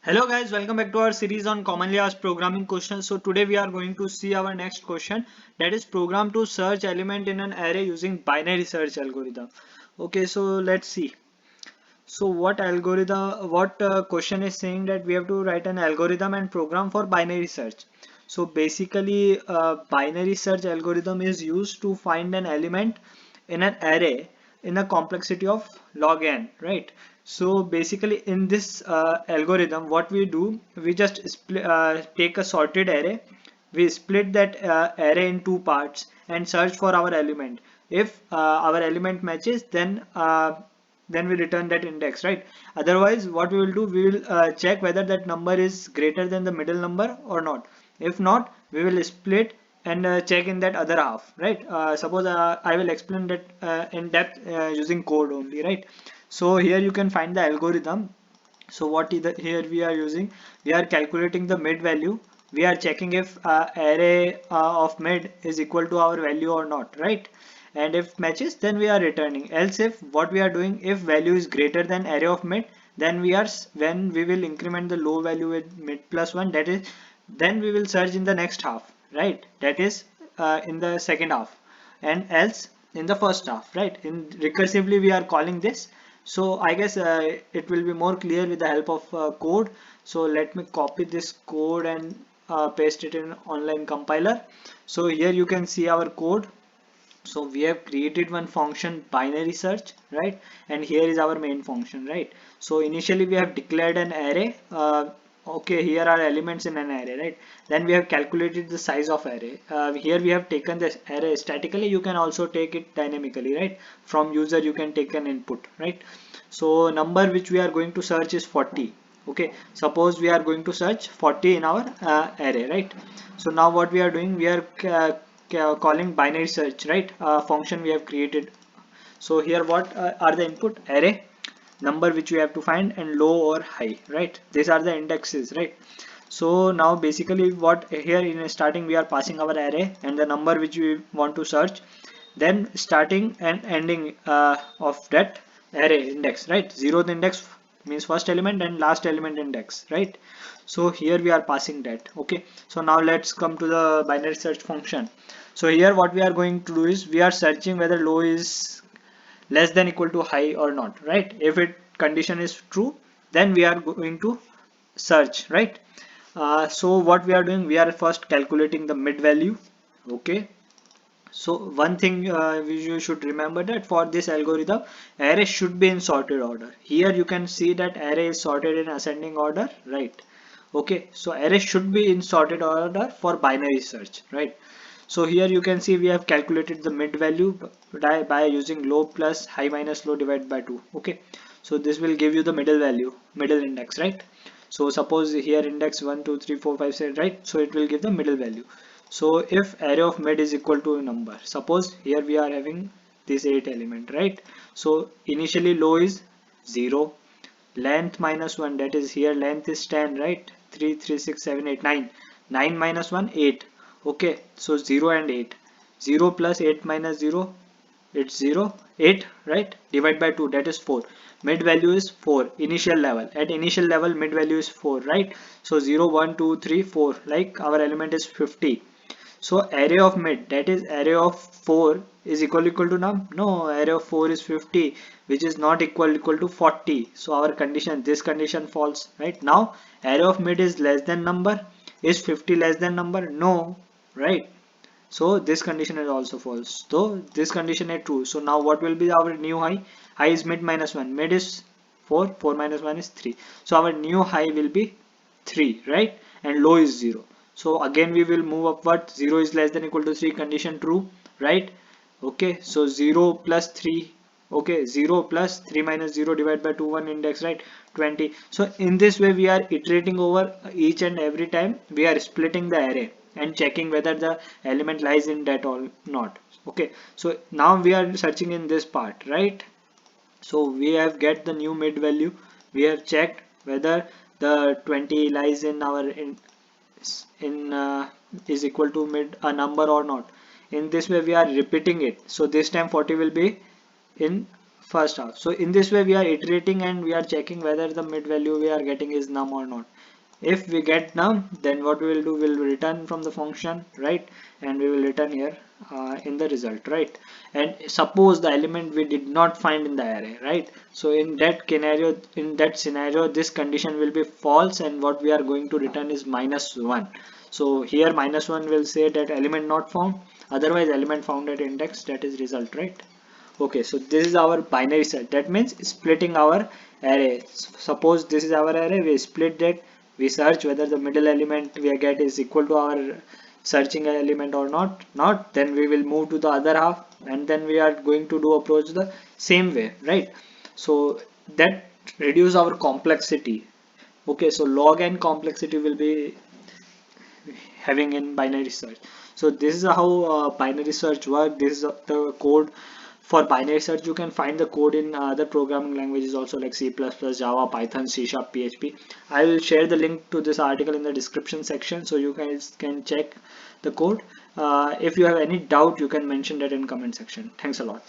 Hello guys, welcome back to our series on commonly asked programming questions. So today we are going to see our next question, that is program to search element in an array using binary search algorithm. Okay, so let's see. So what question is saying that we have to write an algorithm and program for binary search. So basically binary search algorithm is used to find an element in an array in a complexity of log n, right? So basically in this algorithm what we do, we just take a sorted array, we split that array in two parts and search for our element. If our element matches, then we return that index, right? Otherwise what we will do, we will check whether that number is greater than the middle number or not. If not, we will split and check in that other half, right? Suppose I will explain that in depth using code only, right? So here you can find the algorithm. So what is here we are using, we are calculating the mid value, we are checking if array of mid is equal to our value or not, right? And if matches, then we are returning. Else, if what we are doing, if value is greater than array of mid, then when we will increment the low value with mid plus 1, that is, then we will search in the next half, right? That is in the second half, and else in the first half, right? In recursively we are calling this. So I guess it will be more clear with the help of code. So let me copy this code and paste it in online compiler. So here you can see our code. So we have created one function binary search, right? And here is our main function, right? So initially we have declared an array. Okay, here are elements in an array, right? Then we have calculated the size of array. Here we have taken this array statically. You can also take it dynamically, right? From user you can take an input, right? So number which we are going to search is 40. Okay, suppose we are going to search 40 in our array, right? So now what we are doing, we are calling binary search, right? Function we have created. So here what are the input? Array, number which we have to find, and low or high, right? These are the indexes, right? So now basically what here in starting we are passing our array and the number which we want to search, then starting and ending of that array index, right? Zeroth index means first element and last element index, right? So here we are passing that. Okay, so now let's come to the binary search function. So here what we are going to do is we are searching whether low is less than equal to high or not, right? If it condition is true, then we are going to search, right? So what we are doing, we are first calculating the mid value. Okay, so one thing you should remember, that for this algorithm array should be in sorted order. Here you can see that array is sorted in ascending order, right? Okay, so array should be in sorted order for binary search, right? So here you can see we have calculated the mid value by using low plus high minus low divided by 2. Okay, so this will give you the middle value, middle index, right? So suppose here index 1 2 3 4 5 6, right? So it will give the middle value. So if array of mid is equal to a number, suppose here we are having this 8 element, right? So initially low is 0, length minus 1, that is here length is 10, right? 3 3 6 7 8 9, 9 minus 1 8. Okay, so 0 and 8, 0 plus 8 minus 0, it's 0, 8, right? Divide by 2, that is 4. Mid value is 4, initial level. At initial level mid value is 4, right? So 0 1 2 3 4, like our element is 50. So array of mid, that is array of 4 is equal to num? No, array of 4 is 50, which is not equal to 40. So our condition, this condition false, right? Now array of mid is less than number. Is 50 less than number? No, right? So this condition is also false. So this condition is true. So now what will be our new high? High is mid minus 1. Mid is 4. 4 minus 1 is 3. So our new high will be 3, right? And low is 0. So again we will move upward. 0 is less than equal to 3, condition true, right? Okay, so 0 plus 3. Okay, 0 plus 3 minus 0 divided by 2, 1 index, right? 20. So in this way we are iterating over each and every time. We are splitting the array and checking whether the element lies in that or not. Okay, so now we are searching in this part, right? So we have get the new mid value. We have checked whether the 20 lies in our is equal to mid a number or not. In this way we are repeating it. So this time 40 will be in first half. So in this way we are iterating and we are checking whether the mid value we are getting is num or not. if we get none, then what we will do, we'll return from the function, right? And we will return here in the result, right? And suppose the element we did not find in the array, right? So in that scenario this condition will be false, and what we are going to return is -1. So here -1 will say that element not found, otherwise element found at index, that is result, right? Okay, so this is our binary search. That means splitting our array. Suppose this is our array, we split that, we search whether the middle element we get is equal to our searching element or not, then we will move to the other half, and then we are going to do approach the same way, right? So that reduce our complexity. Okay, so log n complexity will be having in binary search. So this is how binary search work. This is the code for binary search. You can find the code in other programming languages also, like C++, Java, Python, C#, PHP. I will share the link to this article in the description section, so you guys can check the code. If you have any doubt, you can mention that in comment section. Thanks a lot.